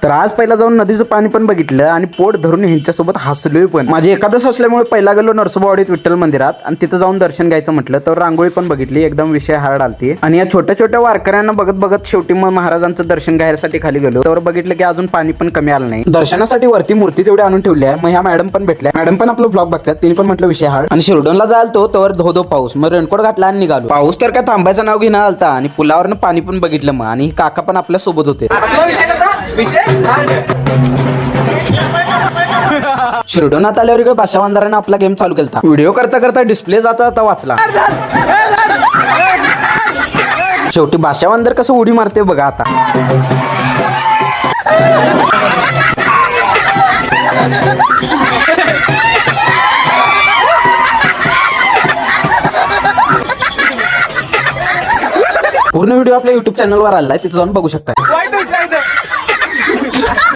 तर आज पहिला जाऊन नदीचं पाणी पण बघितलं आणि पोट धरून ह्यांच्यासोबत हसलोय पण. माझी एकादश असल्यामुळे पहिला गेलो नरसोबावाडीत विठ्ठल मंदिरात आणि तिथं जाऊन दर्शन घ्यायचं म्हटलं तर रांगोळी पण बघितली. एकदम विषय हार्ड आलती आणि या छोट्या छोट्या वारकऱ्यांना बघत बघत शेवटी मग महाराजांचं दर्शन घ्यायसाठी खाली गेलो. तर बघितलं की अजून पाणी पण कमी आलं नाही. दर्शनासाठी वरती मूर्ती तेवढी आणून ठेवली आहे. मग ह्या मॅडम पण भेटल्या. मॅडम पण आपलं ब्लॉग बघतात. तिने पण म्हटलं विषय हार्ड आणि शिरडोनला जायला तो तर धो पाऊस. मग रेनकोट घातला आणि निघालो. पाऊस तर काय थांबायचं नाव घेणं आलता आणि पुलावरनं पाणी पण बघितलं मग. आणि काका पण आपल्या सोबत होते. शिरडोनात आल्यावर इकडे भाषावंदरानं आपला गेम चालू केला. व्हिडिओ करता करता डिस्प्ले जाता वाचला. शेवटी भाषावंदर कसं उडी मारते बघा आता. पूर्ण व्हिडिओ आपल्या युट्यूब चॅनलवर आलाय, तिथे जाऊन बघू शकता.